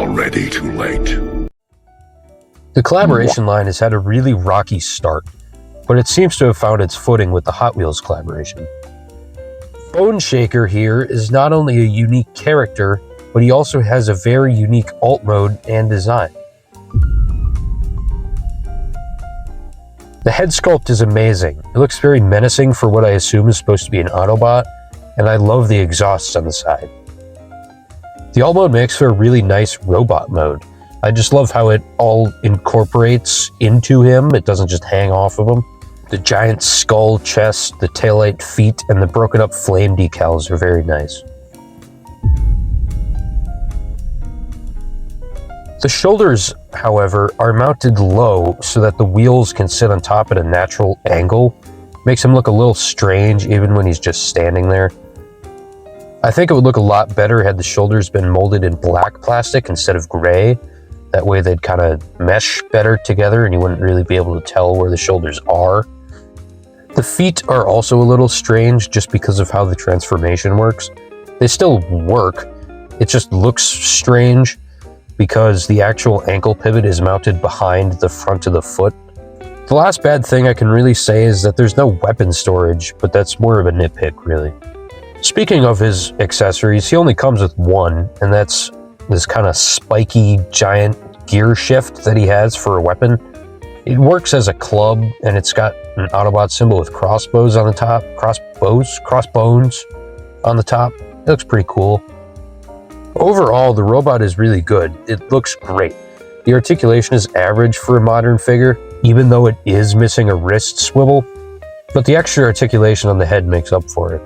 already too late. The collaboration line has had a really rocky start, but it seems to have found its footing with the Hot Wheels collaboration. BoneShaker here is not only a unique character, but he also has a very unique alt mode and design. The head sculpt is amazing. It looks very menacing for what I assume is supposed to be an Autobot, and I love the exhausts on the side. The alt mode makes for a really nice robot mode. I just love how it all incorporates into him. It doesn't just hang off of him. The giant skull chest, the taillight feet, and the broken up flame decals are very nice. The shoulders, however, are mounted low so that the wheels can sit on top at a natural angle. Makes him look a little strange even when he's just standing there. I think it would look a lot better had the shoulders been molded in black plastic instead of gray. That way they'd kind of mesh better together and you wouldn't really be able to tell where the shoulders are. The feet are also a little strange just because of how the transformation works. They still work, it just looks strange because the actual ankle pivot is mounted behind the front of the foot. The last bad thing I can really say is that there's no weapon storage, but that's more of a nitpick, really. Speaking of his accessories, he only comes with one, and that's this kind of spiky giant gear shift that he has for a weapon. It works as a club, and it's got an Autobot symbol with crossbows on the top, crossbones on the top. It looks pretty cool. Overall, the robot is really good. It looks great. The articulation is average for a modern figure, even though it is missing a wrist swivel, but the extra articulation on the head makes up for it.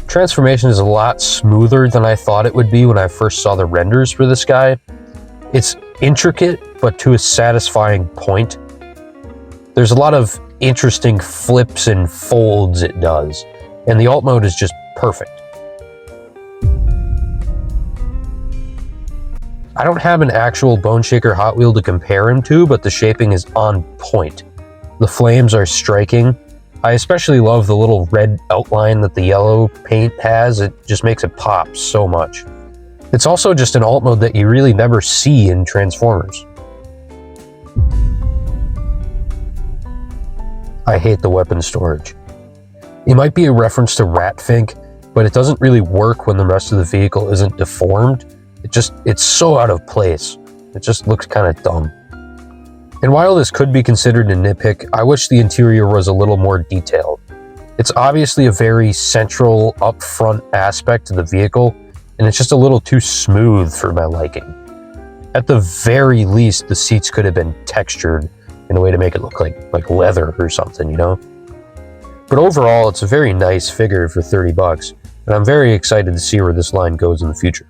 Transformation is a lot smoother than I thought it would be when I first saw the renders for this guy. It's intricate, but to a satisfying point. There's a lot of interesting flips and folds it does, and the alt mode is just perfect. I don't have an actual BoneShaker Hot Wheel to compare him to, but the shaping is on point. The flames are striking. I especially love the little red outline that the yellow paint has. It just makes it pop so much. It's also just an alt mode that you really never see in Transformers. I hate the weapon storage. It might be a reference to Ratfink, but it doesn't really work when the rest of the vehicle isn't deformed. It's so out of place. It just looks kind of dumb. And while this could be considered a nitpick, I wish the interior was a little more detailed. It's obviously a very central, upfront aspect to the vehicle, and it's just a little too smooth for my liking. At the very least, the seats could have been textured in a way to make it look like leather or something, you know? But overall, it's a very nice figure for $30, and I'm very excited to see where this line goes in the future.